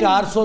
400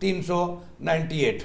398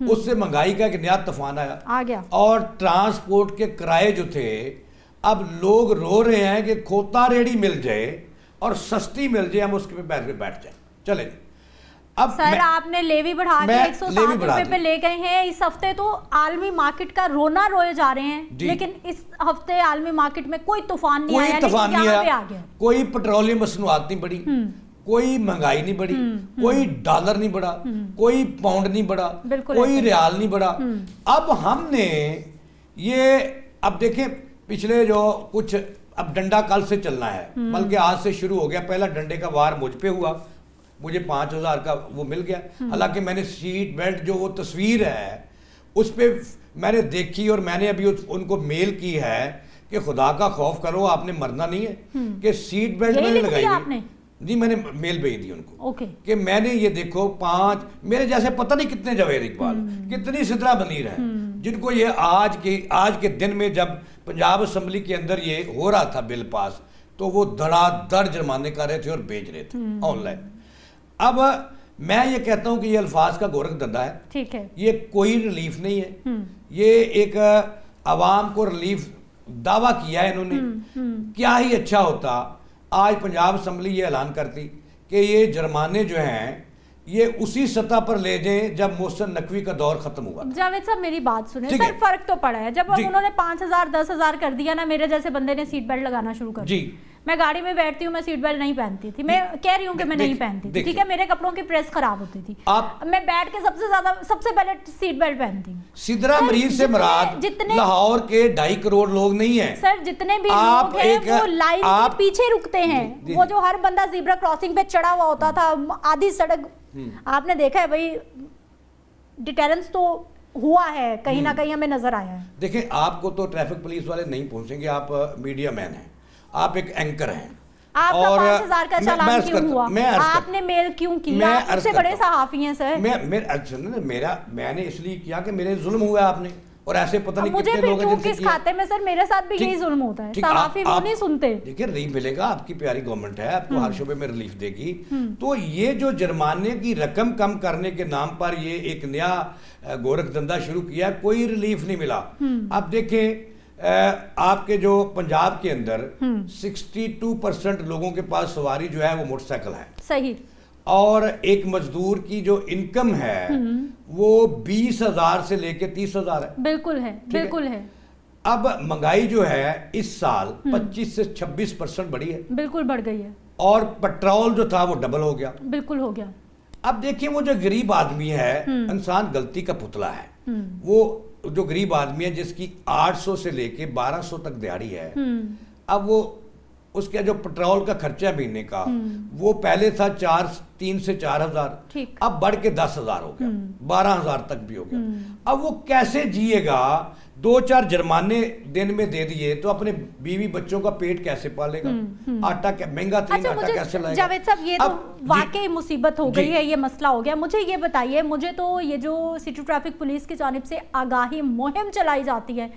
اس سے مہنگائی کا ایک نیا طوفان آ گیا اور ٹرانسپورٹ کے کرائے جو تھے، اب لوگ رو رہے ہیں کہ کھوتا ریڑھی مل جائے اور سستی مل جائے، ہم اس کے پہ بیٹھ جائیں. چلے جی. اب سر آپ نے لیوی بڑھا کے 160 روپے پہ لے گئے ہیں. اس ہفتے تو عالمی مارکیٹ کا رونا روئے جا رہے ہیں، لیکن اس ہفتے عالمی مارکیٹ میں کوئی طوفان نہیں آیا، لیکن یہاں پہ آ گیا. کوئی پیٹرولیم مصنوعات نہیں بڑھی، کوئی مہنگائی نہیں بڑھی، کوئی ڈالر نہیں بڑھا، کوئی پاؤنڈ نہیں بڑھا، کوئی ریال نہیں بڑھا. اب ہم نے یہ اب دیکھیں پچھلے جو کچھ، اب ڈنڈا کل سے چلنا ہے، بلکہ آج سے شروع ہو گیا. پہلا ڈنڈے کا وار مجھ پہ ہوا، مجھے 5000 کا وہ مل گیا. حالانکہ میں نے سیٹ بیلٹ جو وہ تصویر ہے اس پہ میں نے دیکھی اور میں نے ابھی ان کو میل کی ہے کہ خدا کا خوف کرو، آپ نے مرنا نہیں ہے، کہ سیٹ بیلٹ میں نے لگائی ہوئی. جی میں نے میل بھیج دی ان کو کہ میں نے یہ دیکھو 5 میرے جیسے پتہ نہیں کتنے جاوید اقبال، کتنی سدرا منیر ہیں جن کو یہ آج کے دن میں جب پنجاب اسمبلی کے اندر یہ ہو رہا تھا بل پاس تو وہ دھڑا دھڑ جرمانے کر رہے تھے اور بیچ رہے تھے آن لائن. اب میں یہ کہتا ہوں کہ یہ الفاظ کا گورکھ دھندا ہے، ٹھیک ہے، یہ کوئی ریلیف نہیں ہے. یہ ایک عوام کو ریلیف دعویٰ کیا ہے انہوں نے. کیا ہی اچھا ہوتا آج پنجاب اسمبلی یہ اعلان کرتی کہ یہ جرمانے جو ہیں یہ اسی سطح پر لے جائیں جب محسن نقوی کا دور ختم ہوا. جاوید صاحب میری بات سنیں سر، فرق تو پڑا ہے. جب انہوں نے 5000 10,000 کر دیا نا، میرے جیسے بندے نے سیٹ بیلٹ لگانا شروع کر دیا. میں گاڑی میں بیٹھتی ہوں، میں سیٹ بیلٹ نہیں پہنتی تھی، میں کہہ رہی ہوں کہ میں نہیں پہنتی تھی، ٹھیک ہے، میرے کپڑوں کی پریس خراب ہوتی تھی، میں بیٹھ کے سب سے پہلے سیٹ بیلٹ پہنتی ہوں. سدرا مریض سے مراد لاہور کے 2.5 کروڑ لوگ نہیں ہیں سر. جتنے بھی لوگ ہیں وہ لائن کے پیچھے رکتے ہیں. وہ جو ہر بندہ زیبرا کراسنگ پہ چڑھا ہوا ہوتا تھا، آدھی سڑک آپ نے دیکھا ہے بھائی، ڈیٹیلنس تو ہوا ہے کہیں نہ کہیں، ہمیں نظر آیا ہے. دیکھیں آپ کو تو ٹریفک پولیس والے نہیں پہنچیں گے، آپ میڈیا مین ہیں، آپ ایک اینکر ہیں. آپ کا 5000 کا چالان کیوں ہوا؟ آپ نے میل کیوں کیا؟ آپ سے بڑے صحافی ہیں سر. میں نے اس لیے کیا کہ میرے ظلم ہوا آپ نے، اور ایسے پتہ نہیں کتنے لوگ ہیں جن سے کس کھاتے میں سر میرے ساتھ بھی یہی ظلم ہوتا ہے. صحافی وہ نہیں سنتے. دیکھیں ریلیف ملے گا، آپ کی پیاری گورنمنٹ ہے، آپ کو ہر شعبے میں ریلیف دے گی. تو یہ جو جرمانے کی رقم کم کرنے کے نام پر یہ ایک نیا گورکھ دھندا شروع کیا، کوئی ریلیف نہیں ملا. اب دیکھیں آپ کے جو پنجاب کے اندر 62% لوگوں کے پاس سواری جو ہے وہ موٹر سائیکل ہے. صحیح. اور ایک مزدور کی جو انکم ہے وہ 20,000 سے لے کے 30,000 ہے. بالکل ہے، بالکل ہے. اب مہنگائی جو ہے اس سال 25 سے 26% بڑھی ہے. بالکل بڑھ گئی ہے. اور پیٹرول جو تھا وہ ڈبل ہو گیا. بالکل ہو گیا. اب دیکھیں وہ جو غریب آدمی ہے، انسان غلطی کا پتلا ہے. وہ جو غریب آدمی ہے جس کی 800 سے لے کے 1200 تک دیہڑی ہے، اب وہ اس کا جو پیٹرول کا خرچہ مہینے کا وہ پہلے تھا 3 سے 4,000، اب بڑھ کے 10,000 ہو گیا، 12,000 تک بھی ہو گیا. اب وہ کیسے جیے گا؟ 2-4 جرمانے دن میں دے دیے تو اپنے بیوی بچوں کا پیٹ کیسے پالے گا؟ آٹا مہنگا ترین آٹا کیسے لائے گا؟ جاوید صاحب یہ تو واقعی مصیبت ہو گئی ہے، یہ مسئلہ ہو گیا. مجھے یہ بتائیے، مجھے تو یہ جو سٹی ٹریفک پولیس کی جانب سے آگاہی مہم چلائی جاتی ہے،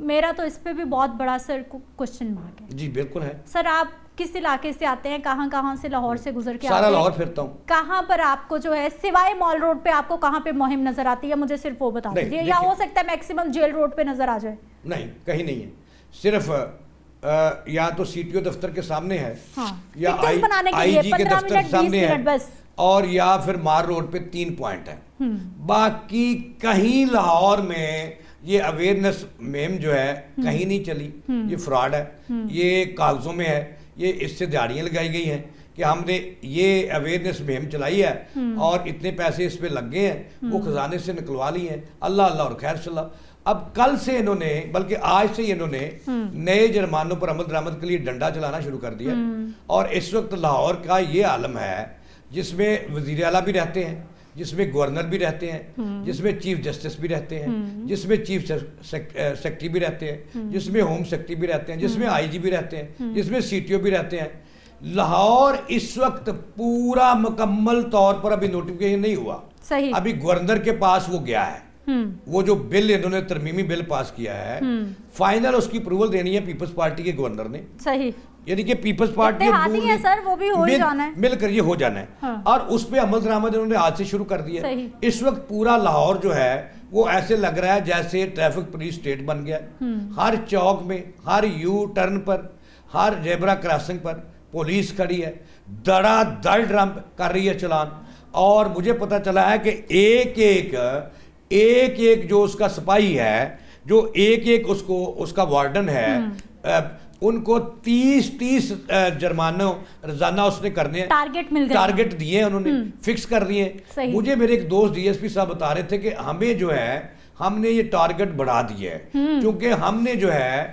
میرا تو اس پہ بھی بہت بڑا سر کوشچن مارک ہے. جی بالکل ہے. سر آپ کس علاقے سے آتے ہیں؟ کہاں سے لاہور سے گزر کے آتے ہیں؟ سارا لاہور پھرتا ہوں. کہاں پر آپ کو جو ہے سوائے مال روڈ پہ آپ کو کہاں پہ مہم نظر آتی ہے؟ مجھے صرف وہ بتا دیجیے. یا ہو سکتا ہے میکسیمم جیل روڈ پہ نظر آ جائے. نہیں کہیں نہیں ہے، صرف یا تو سی ٹی او دفتر کے سامنے ہے، یا آئی جی کے دفتر کے سامنے ہے، اور یا پھر مار روڈ پہ 3 پوائنٹ ہیں. باقی کہیں لاہور میں یہ اویئرنس مہم جو ہے کہیں نہیں چلی. یہ فراڈ ہے، یہ کاغذوں میں ہے، یہ اس سے دیہڑیاں لگائی گئی ہیں کہ ہم نے یہ اویئرنس مہم چلائی ہے اور اتنے پیسے اس پہ لگ گئے ہیں، وہ خزانے سے نکلوا لی ہیں. اللہ اور خیر صلی اللہ. اب کل سے انہوں نے، بلکہ آج سے انہوں نے نئے جرمانوں پر عمل درآمد کے لیے ڈنڈا چلانا شروع کر دیا. اور اس وقت لاہور کا یہ عالم ہے جس میں وزیر اعلیٰ بھی رہتے ہیں، جس میں گورنر بھی رہتے ہیں، جس میں چیف جسٹس بھی رہتے ہیں، جس میں چیف سیکرٹری بھی رہتے ہیں، جس میں ہوم سیکرٹری بھی رہتے ہیں، جس میں آئی جی بھی رہتے ہیں، جس میں سی ٹی او بھی رہتے ہیں. لاہور اس وقت پورا مکمل طور پر ابھی نوٹیفکیشن نہیں ہوا، ابھی گورنر کے پاس وہ گیا ہے وہ جو بل انہوں نے ترمیمی بل پاس کیا ہے فائنل اس کی اپروول دینی ہے پیپلز پارٹی کے گورنر نے. صحیح. یعنی کہ پیپلز پارٹی مل کر یہ ہو جانا ہے اور اس پہ عمل درآمد انہوں نے آج سے شروع کر دیا. اس وقت پورا لاہور جو ہے وہ ایسے لگ رہا ہے جیسے ٹریفک پولیس اسٹیٹ بن گیا. ہر چوک میں, ہر یو ٹرن پر, ہر زیبرا کراسنگ پر پولیس کھڑی ہے, دڑا دڑ ڈرم کر رہی ہے چلان. اور مجھے پتا چلا ہے کہ ایک جو اس کا سپاہی ہے, جو ایک اس کا وارڈن ہے, ان کو 30 جرمانوں روزانہ اس نے کرنے ہیں, ٹارگٹ دیے ہیں انہوں نے, فکس کر دیے ہیں. مجھے میرے ایک دوست ڈی ایس پی صاحب بتا رہے تھے کہ ہمیں جو ہے ہم نے یہ ٹارگٹ بڑھا دیا ہے کیونکہ ہم نے جو ہے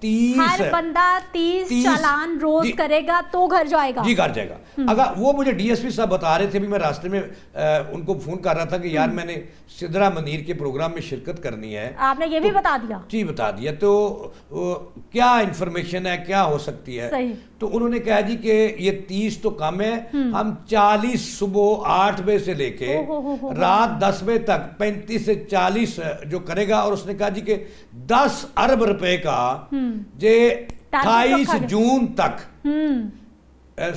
30 ہر بندہ 30 چالان روز کرے گا تو گھر جائے گا. جی گھر جائے گا. اگر وہ مجھے ڈی ایس پی صاحب بتا رہے تھے, بھی میں راستے میں ان کو فون کر رہا تھا کہ یار میں نے سدرا منیر کے پروگرام میں شرکت کرنی ہے. آپ نے یہ بھی بتا دیا؟ جی بتا دیا. تو کیا انفارمیشن ہے, کیا ہو سکتی ہے؟ تو انہوں نے کہا جی کہ یہ 30 تو کم ہے, ہم 40 صبح 8 بجے سے لے کے رات 10 بجے تک 35 سے 40 جو کرے گا. اور اس نے کہا جی کہ 10 ارب روپے کا جے 28 جون تک,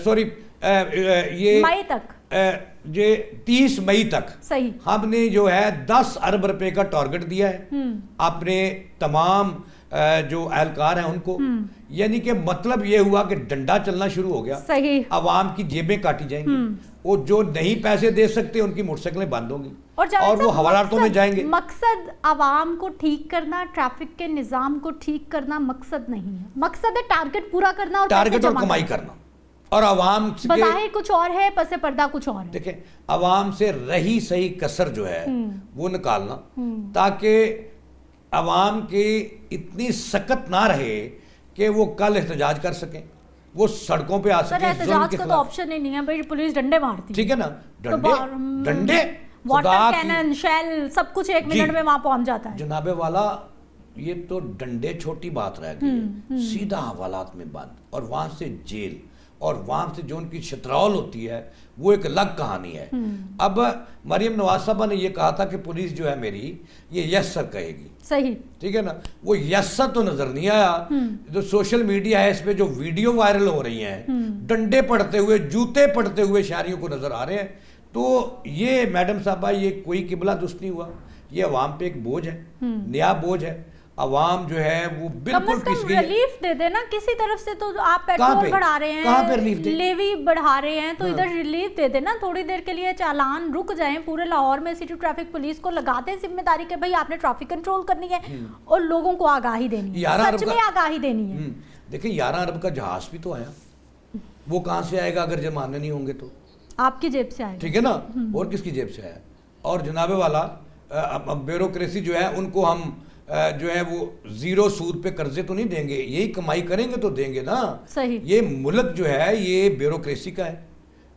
سوری یہ مئی تک, یہ 30 مئی تک ہم نے جو ہے 10 ارب روپے کا ٹارگٹ دیا ہے اپنے تمام جو اہلکار ہیں ان کو. یعنی کہ مطلب یہ ہوا کہ ڈنڈا چلنا شروع ہو گیا, عوام کی جیبیں کاٹی جائیں گی, وہ جو نہیں پیسے دے سکتے ان کی موٹر سائیکلیں بند ہوں گی اور وہ حوالاتوں میں جائیں گے. مقصد عوام کو ٹھیک کرنا, ٹریفک کے نظام کو ٹھیک کرنا مقصد نہیں ہے. مقصد ہے ٹارگٹ پورا کرنا اور ٹارگٹ اور کمائی کرنا. اور عوام بظاہر کچھ اور ہے, پس پردہ کچھ اور ہے. دیکھیں عوام سے رہی صحیح کسر جو ہے وہ نکالنا تاکہ عوام کی اتنی سکت نہ رہے کہ وہ کل احتجاج کر سکیں, وہ سڑکوں پہ آ سکیں. احتجاج کا تو آپشن ہی نہیں ہے بھائی, پولیس ڈنڈے مارتی. ٹھیک ہے نا, ڈنڈے واٹر کینن شیل سب کچھ 1 منٹ میں وہاں پہنچ جاتا ہے. جناب والا یہ تو ڈنڈے چھوٹی بات رہ گئی, سیدھا حوالات میں بند اور وہاں سے جیل اور وہاں سے جو ان کی شترول ہوتی ہے وہ ایک الگ کہانی ہے. اب مریم نواز صاحبہ نے یہ کہا تھا کہ پولیس جو ہے میری یہ یس سر کہے گی. صحیح, ٹھیک ہے نا, وہ یس سر تو نظر نہیں آیا. جو سوشل میڈیا ہے اس پہ جو ویڈیو وائرل ہو رہی ہیں ڈنڈے پڑتے ہوئے, جوتے پڑتے ہوئے شہریوں کو نظر آ رہے ہیں. تو یہ میڈم صاحبہ یہ کوئی قبلہ درست نہیں ہوا, یہ عوام پہ ایک بوجھ ہے, نیا بوجھ ہے. عوام جو ہے وہ بالکل کس گئی, ریلیف دے دے نا کسی طرف سے. تو آپ پیٹرول بڑھا رہے ہیں, لیوی بڑھا رہے ہیں, تو ادھر ریلیف دے دے نا تھوڑی دیر کے لیے. چالان رک جائیں, پورے لاہور میں سٹی ٹریفک پولیس کو لگاتے ہیں ذمہ داری کہ بھائی آپ نے ٹریفک کنٹرول کرنی ہے اور لوگوں کو آگاہی دینی ہے, سچ میں آگاہی دینی ہے. دیکھیں 11 ارب کا جہاز بھی تو آیا, وہ کہاں سے آئے گا اگر جرمانے نہیں ہوں گے تو؟ آپ کی جیب سے آئے گا. ٹھیک ہے نا, اور کس کی جیب سے آیا؟ اور جناب والا بیوروکریسی جو ہے ان کو ہم جو ہے وہ 0 سود پہ قرضے تو نہیں دیں گے, یہی کمائی کریں گے تو دیں گے نا. صحیح. یہ ملک جو ہے یہ بیوروکریسی کا ہے,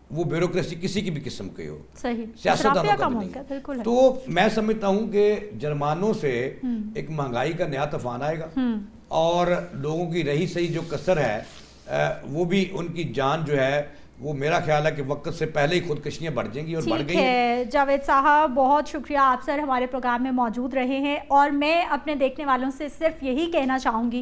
وہ بیوروکریسی کسی کی بھی قسم کی ہو, سیاستدانوں کا نہیں. تو میں سمجھتا ہوں کہ جرمانوں سے ایک مہنگائی کا نیا طوفان آئے گا اور لوگوں کی رہی صحیح جو کسر ہے وہ بھی ان کی جان جو ہے وہ میرا خیال ہے کہ وقت سے پہلے ہی خودکشیاں بڑھ جائیں گی اور بڑھ گئی ہیں. جاوید صاحب بہت شکریہ, آپ سر ہمارے پروگرام میں موجود رہے ہیں اور میں اپنے دیکھنے والوں سے صرف یہی کہنا چاہوں گی,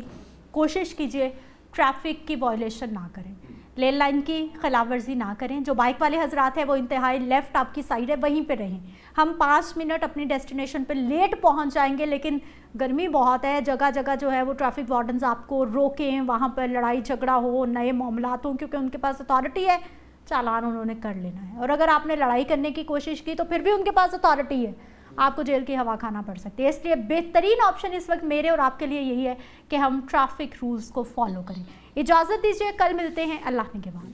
کوشش کیجئے ٹریفک کی وائلیشن نہ کریں, لین لائن کی خلاف ورزی نہ کریں. جو بائک والے حضرات ہیں وہ انتہائی لیفٹ آپ کی سائڈ ہے وہیں پہ رہیں. ہم 5 منٹ اپنی ڈیسٹینیشن پہ لیٹ پہنچ جائیں گے, لیکن گرمی بہت ہے, جگہ جگہ جو ہے وہ ٹریفک وارڈنز آپ کو روکیں, وہاں پر لڑائی جھگڑا ہو, نئے معاملات ہوں, کیونکہ ان کے پاس اتھارٹی ہے, چالان انہوں نے کر لینا ہے. اور اگر آپ نے لڑائی کرنے کی کوشش کی تو پھر بھی ان کے پاس اتھارٹی ہے, آپ کو جیل کی ہوا کھانا پڑ سکتی ہے. اس لیے بہترین آپشن اس وقت میرے اور آپ کے لیے یہی ہے کہ ہم ٹریفک رولز کو فالو کریں. اجازت دیجیے, کل ملتے ہیں, اللہ نے کے بعد.